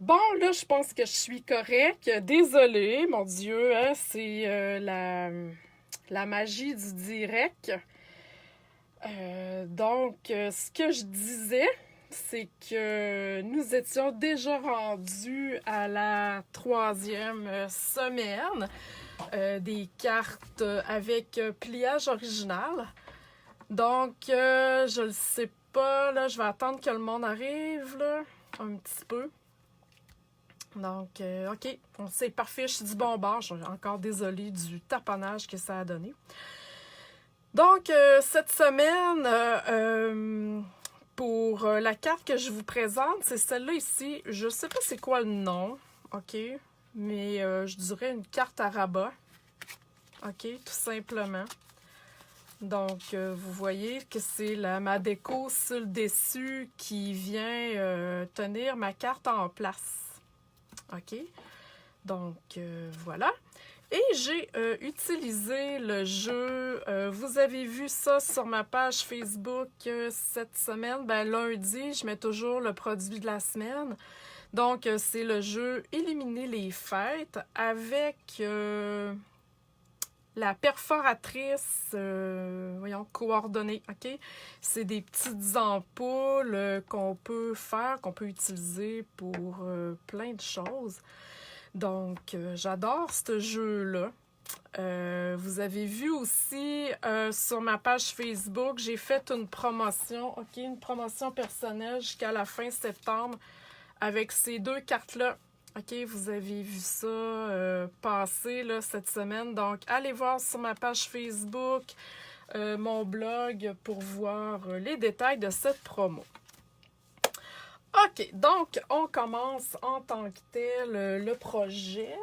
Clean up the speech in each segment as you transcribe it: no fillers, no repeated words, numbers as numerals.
Bon, là, je pense que je suis correcte. Désolée, mon Dieu, hein, c'est la magie du direct. Ce que je disais, c'est que nous étions déjà rendus à la troisième semaine des cartes avec pliage original. Je le sais pas, là, je vais attendre que le monde arrive, là, un petit peu. OK, c'est parfait, je suis du bon bord. Je suis encore désolée du taponnage que ça a donné. Cette semaine, pour la carte que je vous présente, c'est celle-là ici. Je sais pas c'est quoi le nom, OK? Mais je dirais une carte à rabat, OK? Tout simplement. Vous voyez que c'est ma déco sur le dessus qui vient tenir ma carte en place. OK? Voilà. Et j'ai utilisé le jeu. Vous avez vu ça sur ma page Facebook cette semaine. Lundi, je mets toujours le produit de la semaine. C'est le jeu Éliminer les fêtes avec la perforatrice, coordonnée, OK? C'est des petites ampoules qu'on peut faire, qu'on peut utiliser pour plein de choses. J'adore ce jeu-là. Vous avez vu aussi sur ma page Facebook, j'ai fait une promotion, OK? Une promotion personnelle jusqu'à la fin septembre avec ces deux cartes-là. OK, vous avez vu ça passer là, cette semaine. Donc, allez voir sur ma page Facebook, mon blog pour voir les détails de cette promo. OK, donc on commence en tant que tel le projet.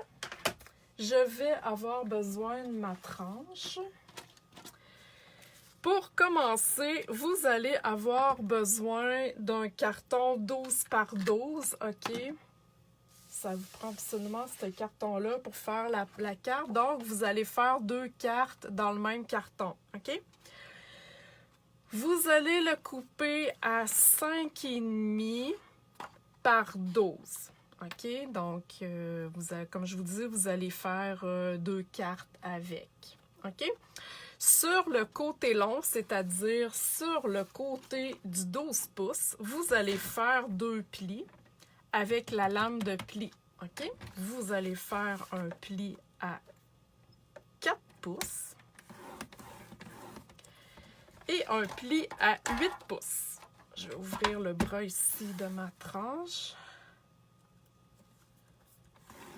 Je vais avoir besoin de ma tranche. Pour commencer, vous allez avoir besoin d'un carton 12 par 12, OK? Ça vous prend absolument ce carton-là pour faire la carte. Donc, vous allez faire deux cartes dans le même carton, OK? Vous allez le couper à 5,5 par 12. OK? Comme je vous dis, vous allez faire deux cartes avec. OK? Sur le côté long, c'est-à-dire sur le côté du 12 pouces, vous allez faire deux plis avec la lame de pli. OK? Vous allez faire un pli à 4 pouces et un pli à 8 pouces. Je vais ouvrir le bras ici de ma tranche.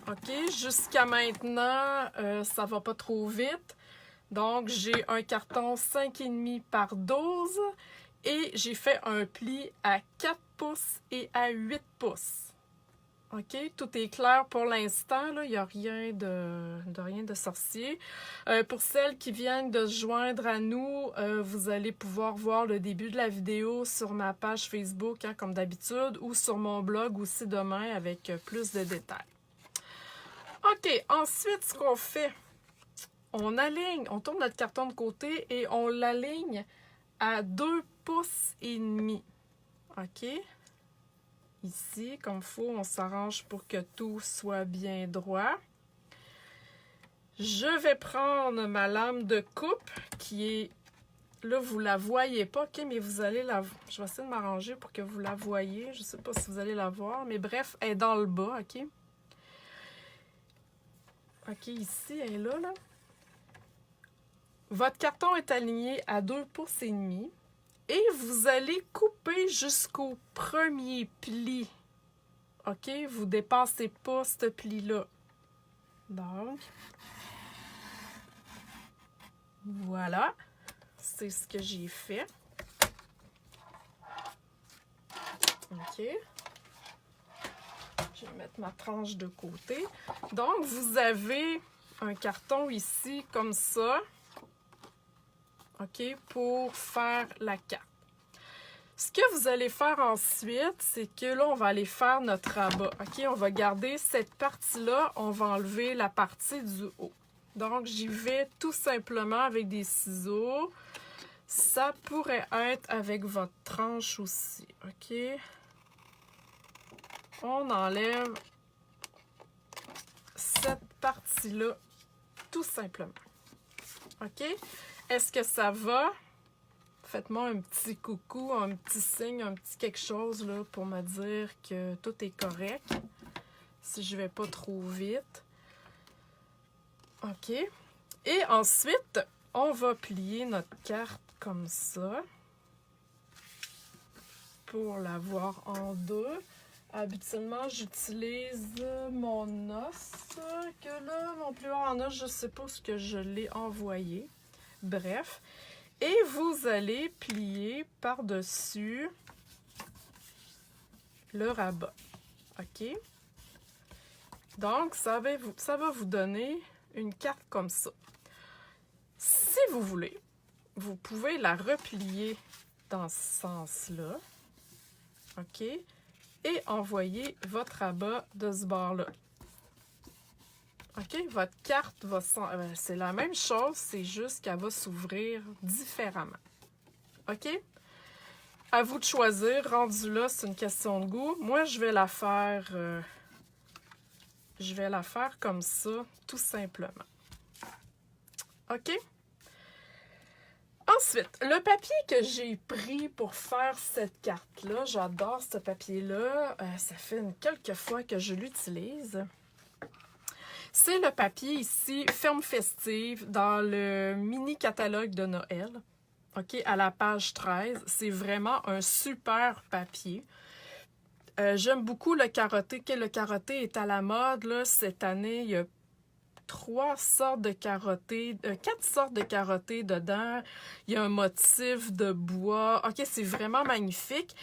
OK, jusqu'à maintenant, ça va pas trop vite. Donc, j'ai un carton 5,5 par 12 et j'ai fait un pli à 4 pouces et à 8 pouces. OK, tout est clair pour l'instant, il n'y a rien de sorcier. Pour celles qui viennent de se joindre à nous, vous allez pouvoir voir le début de la vidéo sur ma page Facebook, hein, comme d'habitude, ou sur mon blog aussi demain avec plus de détails. OK, ensuite, ce qu'on fait, on tourne notre carton de côté et on l'aligne à 2 pouces et demi. OK? Ici, comme il faut, on s'arrange pour que tout soit bien droit. Je vais prendre ma lame de coupe qui est... Là, vous ne la voyez pas, OK? Mais vous allez la... Je vais essayer de m'arranger pour que vous la voyez. Je ne sais pas si vous allez la voir, mais bref, elle est dans le bas, OK? OK, ici, elle est là. Votre carton est aligné à 2 pouces et demi. Et vous allez couper jusqu'au premier pli. OK? Vous ne dépassez pas ce pli-là. Donc, voilà. C'est ce que j'ai fait. OK. Je vais mettre ma tranche de côté. Donc, vous avez un carton ici comme ça. OK? Pour faire la carte. Ce que vous allez faire ensuite, c'est que là, on va aller faire notre rabat. OK? On va garder cette partie-là. On va enlever la partie du haut. Donc, j'y vais tout simplement avec des ciseaux. Ça pourrait être avec votre tranche aussi. OK? fond, on enlève cette partie-là, tout simplement. OK? Est-ce que ça va? Faites-moi un petit coucou, un petit signe, un petit quelque chose là, pour me dire que tout est correct. Si je ne vais pas trop vite. OK. Et ensuite, on va plier notre carte comme ça. Pour l'avoir en deux. Habituellement, j'utilise mon os. Que là, mon plieur en os, je ne sais pas ce que je l'ai envoyé. Bref. Et vous allez plier par-dessus le rabat. OK? Donc, ça va vous donner une carte comme ça. Si vous voulez, vous pouvez la replier dans ce sens-là. OK? Et envoyer votre rabat de ce bord-là. OK? Votre carte va... c'est la même chose, c'est juste qu'elle va s'ouvrir différemment. OK? À vous de choisir. Rendu là, c'est une question de goût. Moi, je vais la faire... comme ça, tout simplement. OK? Ensuite, le papier que j'ai pris pour faire cette carte-là, j'adore ce papier-là. Ça fait quelques fois que je l'utilise. C'est le papier ici, Ferme Festive, dans le mini-catalogue de Noël. OK, à la page 13. C'est vraiment un super papier. J'aime beaucoup le carotté. Le carotté est à la mode là, cette année. Il y a 4 sortes de carotté dedans. Il y a un motif de bois. OK, c'est vraiment magnifique.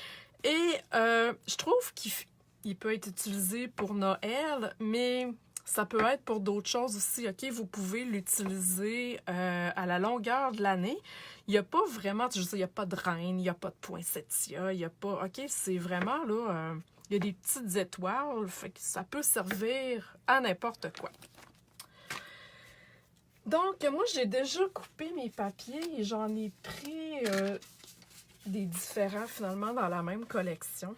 Et je trouve qu'il peut être utilisé pour Noël, mais ça peut être pour d'autres choses aussi. OK, vous pouvez l'utiliser à la longueur de l'année. Il n'y a pas vraiment, je veux dire, il n'y a pas de reine, il n'y a pas de poinsettia, il n'y a pas... OK, c'est vraiment, là, il y a des petites étoiles, fait que ça peut servir à n'importe quoi. Donc, moi, j'ai déjà coupé mes papiers et j'en ai pris des différents, finalement, dans la même collection.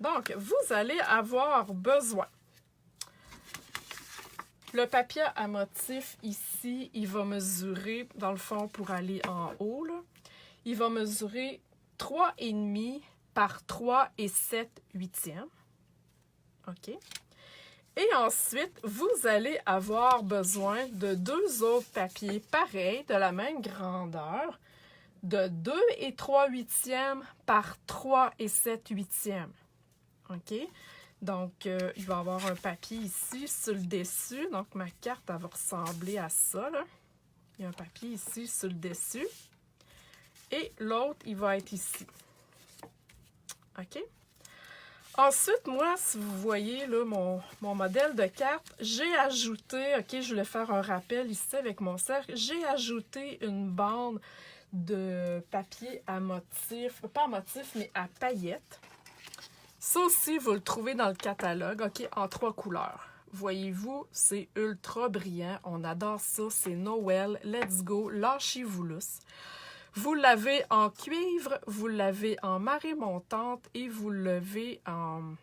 Donc, vous allez avoir besoin. Le papier à motif, ici, il va mesurer, dans le fond, pour aller en haut, là, il va mesurer 3,5 par 3 et 7/8. OK? Et ensuite, vous allez avoir besoin de 2 autres papiers pareils, de la même grandeur, de 2 et 3/8 par 3 et 7/8. OK? Donc, il va y avoir un papier ici sur le dessus. Donc, ma carte, elle va ressembler à ça, là. Il y a un papier ici sur le dessus. Et l'autre, il va être ici. OK? Ensuite, moi, si vous voyez là, mon modèle de carte, j'ai ajouté, OK, je voulais faire un rappel ici avec mon cercle, j'ai ajouté une bande de papier à motif, pas à motif, mais à paillettes. Ça aussi, vous le trouvez dans le catalogue, OK, en 3 couleurs. Voyez-vous, c'est ultra brillant, on adore ça, c'est Noël, let's go, lâchez-vous lousse. Vous l'avez en cuivre, vous l'avez en marée montante et vous l'avez en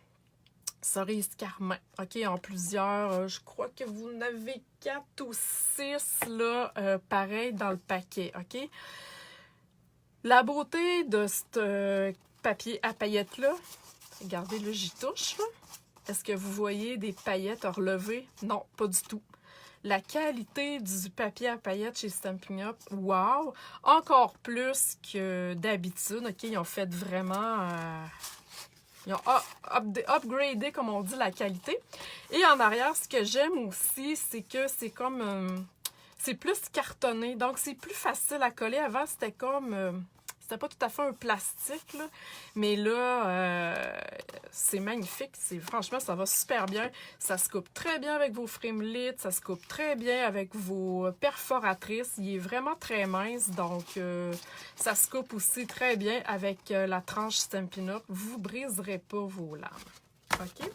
cerise carmin. OK, en plusieurs, je crois que vous en avez 4 ou 6 là, pareil dans le paquet. OK? La beauté de ce papier à paillettes-là, regardez, là, j'y touche. Est-ce que vous voyez des paillettes relevées? Non, pas du tout. La qualité du papier à paillettes chez Stampin' Up, wow! Encore plus que d'habitude. OK, ils ont fait vraiment... ils ont upgradé, comme on dit, la qualité. Et en arrière, ce que j'aime aussi, c'est que c'est comme... c'est plus cartonné. Donc, c'est plus facile à coller. Avant, c'était comme... c'était pas tout à fait un plastique, là. Mais là, c'est magnifique. Franchement, ça va super bien. Ça se coupe très bien avec vos frimelites. Ça se coupe très bien avec vos perforatrices. Il est vraiment très mince. Donc, ça se coupe aussi très bien avec la tranche Stampin' Up. Vous briserez pas vos lames. OK?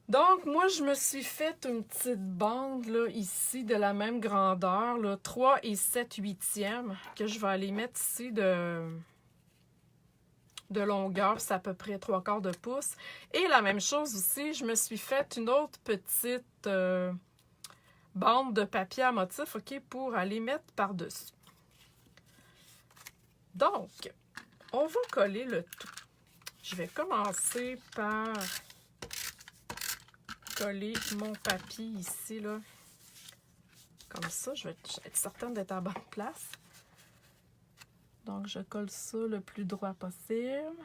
Donc, moi, je me suis fait une petite bande, là, ici, de la même grandeur, là, 3 et 7/8, que je vais aller mettre ici de de longueur, c'est à peu près 3/4 de pouce. Et la même chose aussi, je me suis fait une autre petite bande de papier à motif, OK, pour aller mettre par-dessus. Donc, on va coller le tout. Je vais commencer par coller mon papier ici, là. Comme ça, je vais être certaine d'être à la bonne place. Donc, je colle ça le plus droit possible.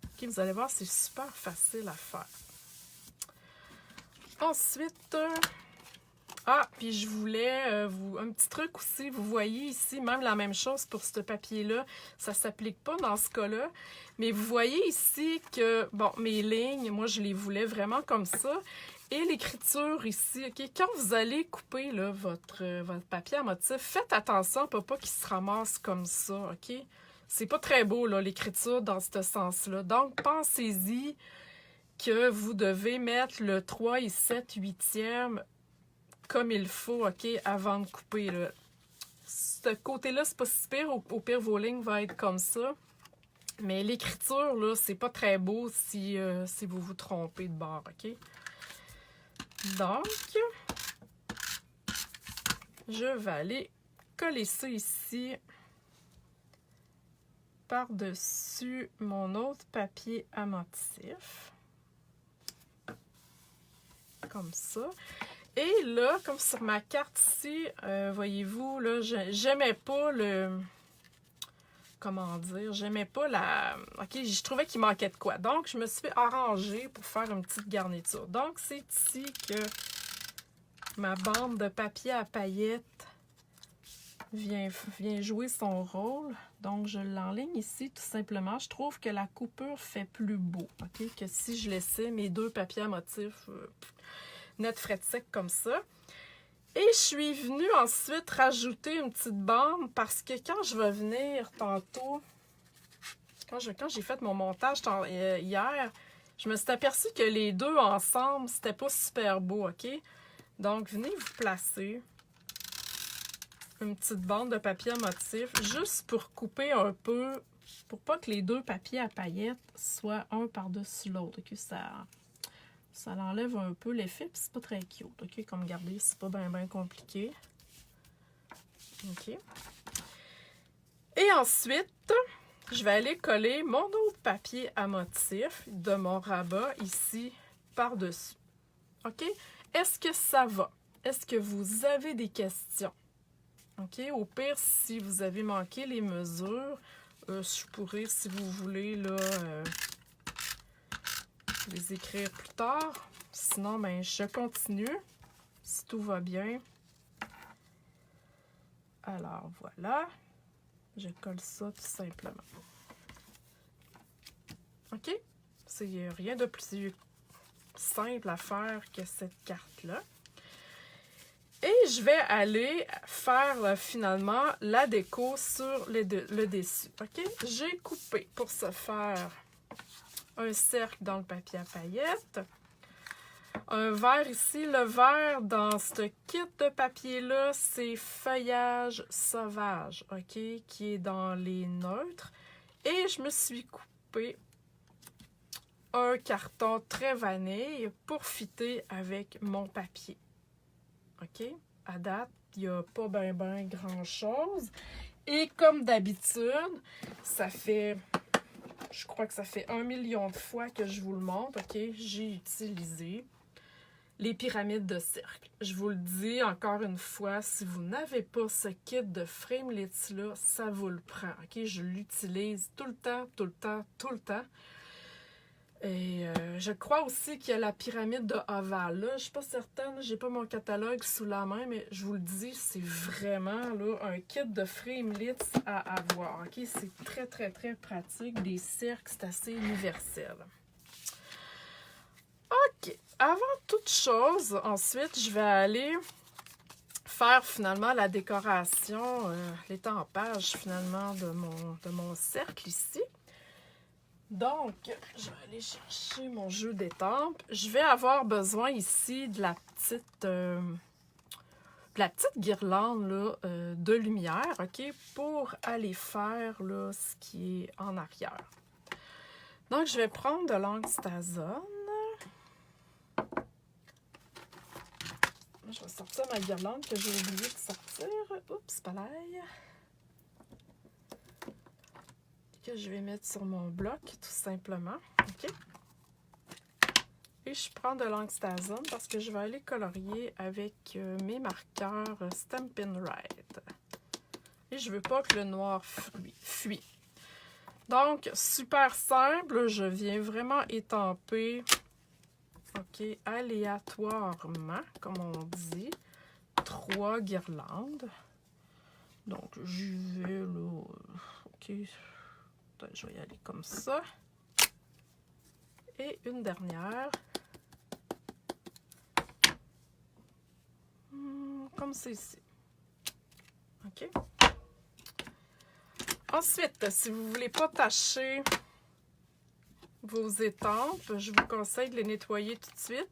OK, vous allez voir, c'est super facile à faire. Ensuite, puis je voulais un petit truc aussi. Vous voyez ici, même la même chose pour ce papier-là. Ça ne s'applique pas dans ce cas-là. Mais vous voyez ici que, bon, mes lignes, moi, je les voulais vraiment comme ça. Et l'écriture ici, OK, quand vous allez couper là, votre papier à motif, faites attention pour pas qu'il se ramasse comme ça, OK? C'est pas très beau, là, l'écriture dans ce sens-là. Donc, pensez-y que vous devez mettre le 3 et 7 huitièmes comme il faut, OK, avant de couper, là. Ce côté-là, c'est pas si pire. Au pire, vos lignes vont être comme ça. Mais l'écriture, là, c'est pas très beau si vous vous trompez de bord, OK? Donc, je vais aller coller ça ici par-dessus mon autre papier à motif. Comme ça. Et là, comme sur ma carte ici, voyez-vous, là, j'aimais pas le... Comment dire? J'aimais pas la... OK, je trouvais qu'il manquait de quoi. Donc, je me suis fait arranger pour faire une petite garniture. Donc, c'est ici que ma bande de papier à paillettes vient jouer son rôle. Donc, je l'enligne ici, tout simplement. Je trouve que la coupure fait plus beau, OK? Que si je laissais mes deux papiers à motif net frais sec comme ça. Et je suis venue ensuite rajouter une petite bande parce que quand je vais venir tantôt, quand j'ai fait mon montage hier, je me suis aperçue que les deux ensemble, c'était pas super beau, OK? Donc, venez vous placer une petite bande de papier à motif juste pour couper un peu, pour pas que les deux papiers à paillettes soient un par-dessus l'autre, OK? Ça l'enlève un peu l'effet, puis c'est pas très cute, OK? Comme regardez, c'est pas bien compliqué. OK. Et ensuite, je vais aller coller mon autre papier à motif de mon rabat ici par-dessus. OK? Est-ce que ça va? Est-ce que vous avez des questions? OK? Au pire, si vous avez manqué les mesures, je pourrais, si vous voulez, là... les écrire plus tard. Sinon, ben, je continue. Si tout va bien. Alors, voilà. Je colle ça tout simplement. OK? C'est rien de plus simple à faire que cette carte-là. Et je vais aller faire finalement la déco sur le dessus. OK? J'ai coupé pour se faire un cercle dans le papier à paillettes. Un vert ici. Le vert dans ce kit de papier-là, c'est Feuillage sauvage, OK? Qui est dans les neutres. Et je me suis coupé un carton très vanille pour fitter avec mon papier. OK? À date, il n'y a pas bien grand-chose. Et comme d'habitude, ça fait... Je crois que ça fait 1 million de fois que je vous le montre, OK? J'ai utilisé les pyramides de cercle. Je vous le dis encore une fois, si vous n'avez pas ce kit de framelits-là, ça vous le prend, OK? Je l'utilise tout le temps, tout le temps, tout le temps. Et je crois aussi qu'il y a la pyramide de Oval. Là, je ne suis pas certaine, j'ai pas mon catalogue sous la main, mais je vous le dis, c'est vraiment là, un kit de framelits à avoir. OK? C'est très, très, très pratique. Des cercles, c'est assez universel. OK. Avant toute chose, ensuite, je vais aller faire finalement la décoration, l'étampage finalement de mon cercle ici. Donc, je vais aller chercher mon jeu d'étampes. Je vais avoir besoin ici de la petite guirlande là, de lumière, OK, pour aller faire là, ce qui est en arrière. Donc, je vais prendre de l'angstazone. Je vais sortir ma guirlande que j'ai oublié de sortir. Oups, pas l'ail. Que je vais mettre sur mon bloc, tout simplement. OK? Et je prends de l'angstazone parce que je vais aller colorier avec mes marqueurs Stampin' Right. Et je veux pas que le noir fuit. Donc, super simple. Je viens vraiment étamper, OK, aléatoirement, comme on dit, 3 guirlandes. Donc, j'y vais là. OK. Je vais y aller comme ça. Et une dernière. Comme ceci. OK? Ensuite, si vous ne voulez pas tacher vos étampes, je vous conseille de les nettoyer tout de suite.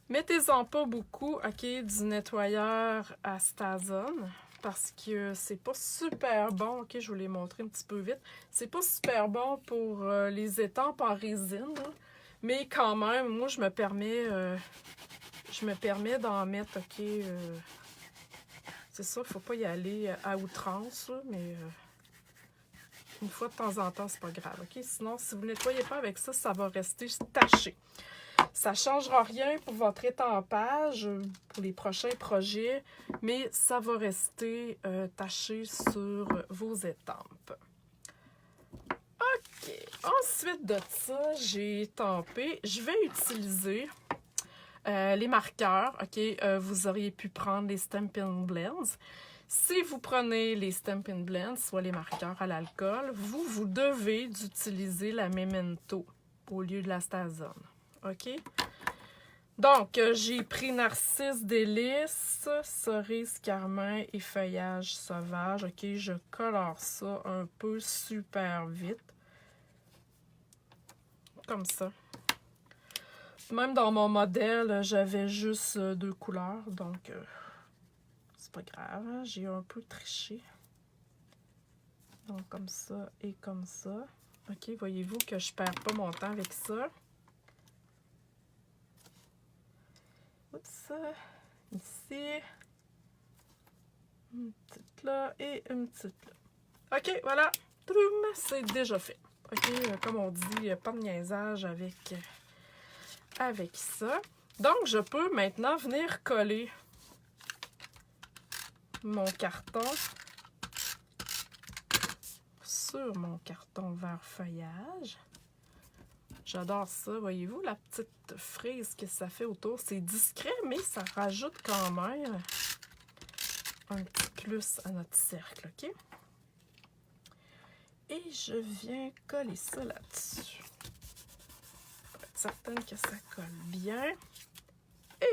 Mettez-en pas beaucoup, OK, du nettoyeur à Stazone, parce que c'est pas super bon. OK, je vous l'ai montré un petit peu vite. C'est pas super bon pour les étampes en résine, là, mais quand même, moi, je me permets d'en mettre, OK, c'est ça, il ne faut pas y aller à outrance, là, mais une fois de temps en temps, c'est pas grave, OK? Sinon, si vous ne nettoyez pas avec ça, ça va rester taché. Ça ne changera rien pour votre étampage, pour les prochains projets, mais ça va rester taché sur vos étampes. OK. Ensuite de ça, j'ai étampé. Je vais utiliser les marqueurs. OK. Vous auriez pu prendre les Stampin' Blends. Si vous prenez les Stampin' Blends, soit les marqueurs à l'alcool, vous devez d'utiliser la Memento au lieu de la Stazone. OK? Donc, j'ai pris Narcisse Délice, Cerise Carmin et Feuillage Sauvage. OK? Je colore ça un peu super vite. Comme ça. Même dans mon modèle, j'avais juste 2 couleurs, donc c'est pas grave. Hein? J'ai un peu triché. Donc, comme ça et comme ça. OK, voyez-vous que je perds pas mon temps avec ça. Oups, ici. Une petite là et une petite là. OK, voilà. C'est déjà fait. OK, comme on dit, pas de niaisage avec ça. Donc, je peux maintenant venir coller mon carton sur mon carton vert feuillage. J'adore ça, voyez-vous, la petite frise que ça fait autour. C'est discret, mais ça rajoute quand même un petit plus à notre cercle, OK? Et je viens coller ça là-dessus. Pour être certaine que ça colle bien.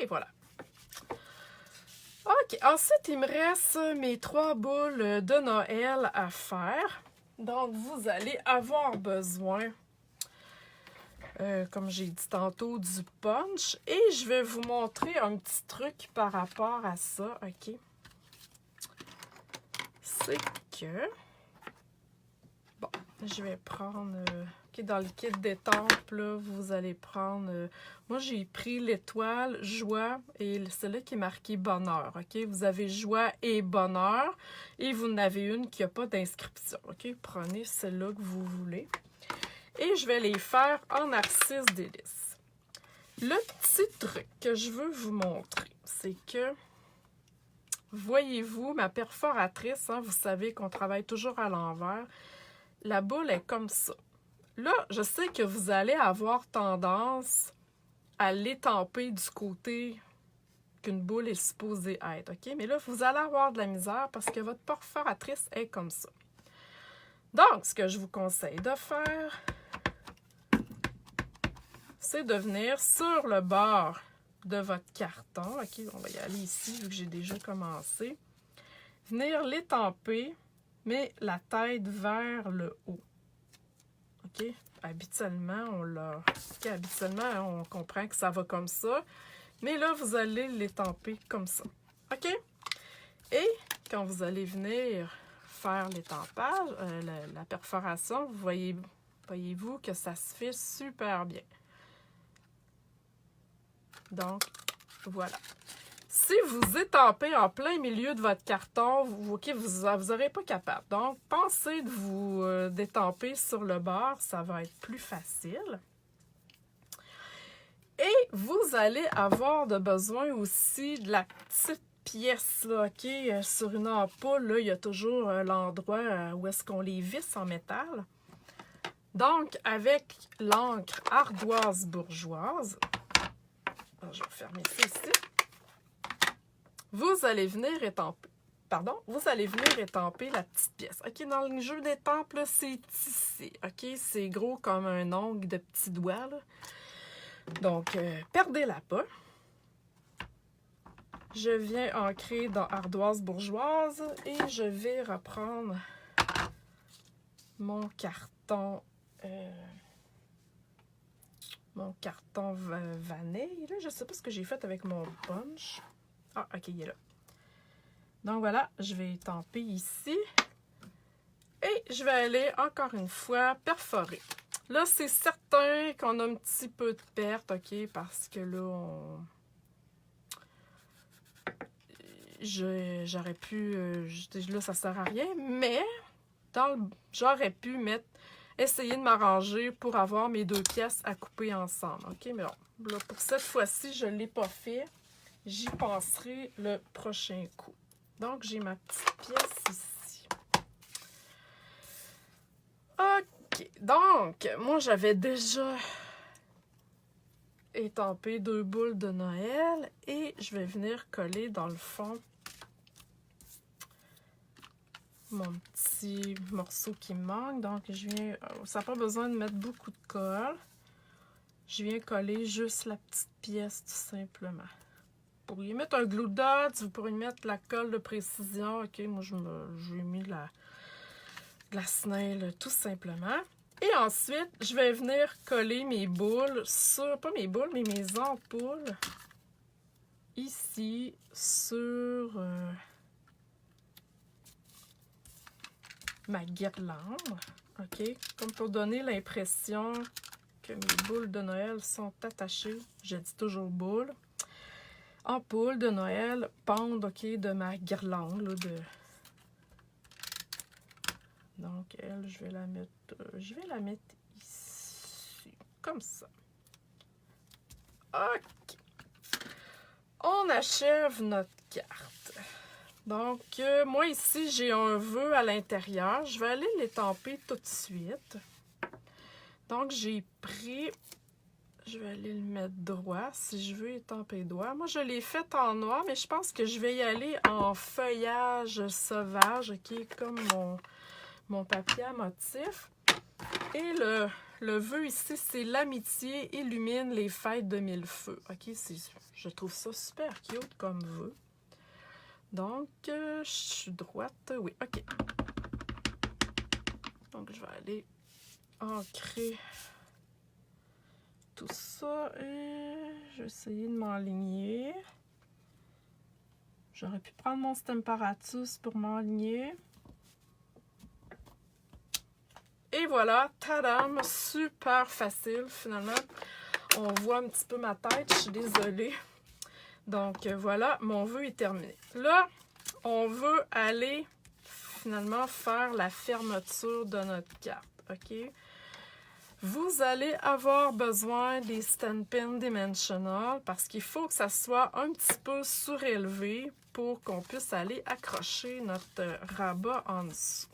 Et voilà. OK, ensuite, il me reste mes 3 boules de Noël à faire. Donc, vous allez avoir besoin, comme j'ai dit tantôt, du punch. Et je vais vous montrer un petit truc par rapport à ça, OK? C'est que... Bon, je vais prendre... OK, dans le kit d'étampes, là, vous allez prendre... moi, j'ai pris l'étoile, joie, et celle-là qui est marquée bonheur, OK? Vous avez joie et bonheur, et vous en avez une qui n'a pas d'inscription, OK? Prenez celle-là que vous voulez. Et je vais les faire en Narcisse Délice. Le petit truc que je veux vous montrer, c'est que... Voyez-vous, ma perforatrice, hein, vous savez qu'on travaille toujours à l'envers. La boule est comme ça. Là, je sais que vous allez avoir tendance à l'étamper du côté qu'une boule est supposée être, OK? Mais là, vous allez avoir de la misère parce que votre perforatrice est comme ça. Donc, ce que je vous conseille de faire, c'est de venir sur le bord de votre carton. OK, on va y aller ici, vu que j'ai déjà commencé. Venir l'étamper, mais la tête vers le haut. OK? Habituellement, on comprend que ça va comme ça. Mais là, vous allez l'étamper comme ça. OK? Et quand vous allez venir faire l'étampage, la perforation, vous voyez Voyez-vous que ça se fait super bien. Donc, voilà. Si vous étampez en plein milieu de votre carton, vous n'aurez pas capable. Donc, pensez de vous détamper sur le bord, ça va être plus facile. Et vous allez avoir besoin aussi de la petite pièce, là, OK? Sur une ampoule, là, il y a toujours l'endroit où est-ce qu'on les visse en métal. Donc, avec l'encre ardoise bourgeoise, je vais fermer ça ici. Vous allez venir étamper. Vous allez venir étamper la petite pièce. OK, dans le jeu d'étampe, c'est ici. OK, c'est gros comme un ongle de petit doigt, là. Donc, perdez-la pas. Je viens ancrer dans ardoise bourgeoise et je vais reprendre mon carton vanille. Là, je ne sais pas ce que j'ai fait avec mon punch. Ah, OK, il est là. Donc voilà, je vais étamper ici. Et je vais aller, encore une fois, perforer. Là, c'est certain qu'on a un petit peu de perte, OK, parce que là, j'aurais pu... là, ça sert à rien, mais j'aurais pu essayer de m'arranger pour avoir mes deux pièces à couper ensemble, OK? Mais bon, là, pour cette fois-ci, je ne l'ai pas fait. J'y penserai le prochain coup. Donc, j'ai ma petite pièce ici. OK. Donc, moi, j'avais déjà étampé 2 boules de Noël et je vais venir coller dans le fond mon petit morceau qui me manque. Donc, je viens... Ça n'a pas besoin de mettre beaucoup de colle. Je viens coller juste la petite pièce, tout simplement. Vous pourriez mettre un glue dot, vous pourriez mettre la colle de précision. OK, moi, j'ai mis de la snail, tout simplement. Et ensuite, je vais venir coller mes boules sur... Pas mes boules, mais mes ampoules. Ici, sur... ma guirlande, OK? Comme pour donner l'impression que mes boules de Noël sont attachées. Je dis toujours boules. Ampoule de Noël pendent, OK, de ma guirlande, là, Donc, elle, je vais la mettre ici, comme ça. OK. On achève notre carte. Donc, moi ici, j'ai un vœu à l'intérieur. Je vais aller l'étamper tout de suite. Donc, j'ai pris... Je vais aller le mettre droit si je veux étamper droit. Moi, je l'ai fait en noir, mais je pense que je vais y aller en feuillage sauvage, qui est comme mon papier à motif. Et le vœu ici, c'est l'amitié illumine les fêtes de mille feux. OK, je trouve ça super cute comme vœu. Donc, je suis droite. Oui, OK. Donc, je vais aller ancrer tout ça et je vais essayer de m'enligner. J'aurais pu prendre mon Stamparatus pour m'enligner. Et voilà, tadam! Super facile finalement. On voit un petit peu ma tête, je suis désolée. Donc voilà, mon vœu est terminé. Là, on veut aller finalement faire la fermeture de notre carte, OK? Vous allez avoir besoin des Stampin' Dimensional parce qu'il faut que ça soit un petit peu surélevé pour qu'on puisse aller accrocher notre rabat en dessous.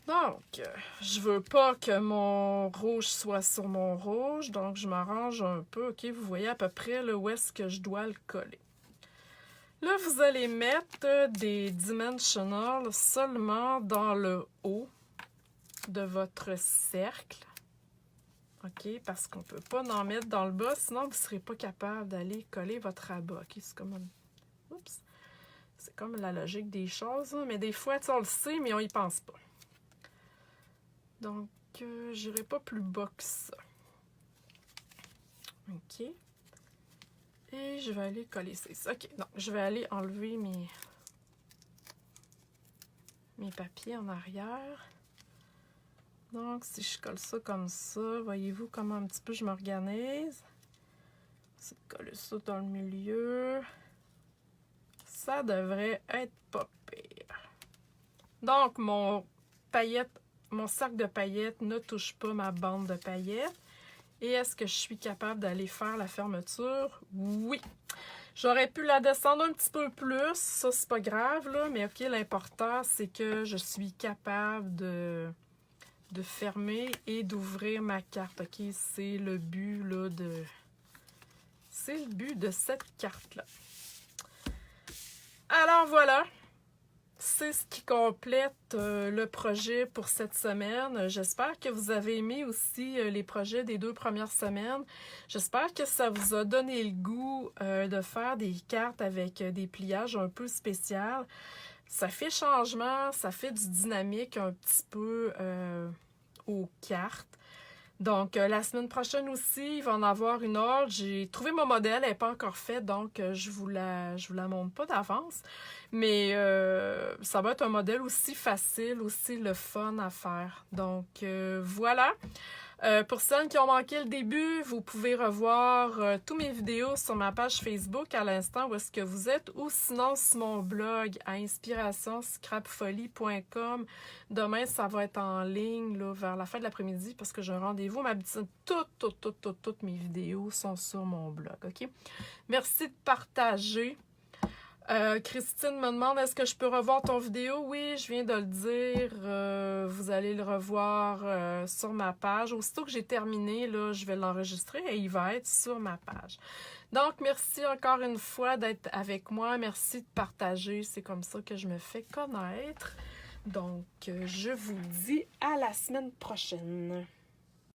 Donc, je veux pas que mon rouge soit sur mon rouge, donc je m'arrange un peu. OK, vous voyez à peu près là, où est-ce que je dois le coller. Là, vous allez mettre des Dimensional seulement dans le haut de votre cercle. OK, parce qu'on ne peut pas en mettre dans le bas, sinon vous ne serez pas capable d'aller coller votre rabat. OK, c'est comme oups. C'est comme la logique des choses, hein, mais des fois, on le sait, mais on n'y pense pas. Donc, je n'irai pas plus bas que ça. OK. Et je vais aller coller ça. OK, donc je vais aller enlever mes papiers en arrière. Donc, si je colle ça comme ça, voyez-vous comment un petit peu je m'organise? C'est de coller ça dans le milieu. Ça devrait être pas pire. Donc, mon sac de paillettes ne touche pas ma bande de paillettes. Et est-ce que je suis capable d'aller faire la fermeture? Oui! J'aurais pu la descendre un petit peu plus, ça c'est pas grave, là, mais ok, l'important c'est que je suis capable de fermer et d'ouvrir ma carte. Ok, c'est le but là c'est le but de cette carte-là. Alors voilà, c'est ce qui complète le projet pour cette semaine. J'espère que vous avez aimé aussi les projets des 2 premières semaines. J'espère que ça vous a donné le goût de faire des cartes avec des pliages un peu spéciaux. Ça fait changement, ça fait du dynamique un petit peu aux cartes. Donc, la semaine prochaine aussi, il va en avoir une autre. J'ai trouvé mon modèle, elle n'est pas encore faite, donc je vous la montre pas d'avance. Mais ça va être un modèle aussi facile, aussi le fun à faire. Donc, voilà. Pour celles qui ont manqué le début, vous pouvez revoir tous mes vidéos sur ma page Facebook à l'instant où est-ce que vous êtes, ou sinon sur mon blog à inspirationscrapfolie.com. Demain, ça va être en ligne là, vers la fin de l'après-midi parce que j'ai un rendez-vous. Mais habituellement, toutes mes vidéos sont sur mon blog. OK? Merci de partager. Christine me demande, est-ce que je peux revoir ton vidéo? Oui, je viens de le dire. Vous allez le revoir sur ma page. Aussitôt que j'ai terminé, là, je vais l'enregistrer et il va être sur ma page. Donc, merci encore une fois d'être avec moi. Merci de partager. C'est comme ça que je me fais connaître. Donc, je vous dis à la semaine prochaine.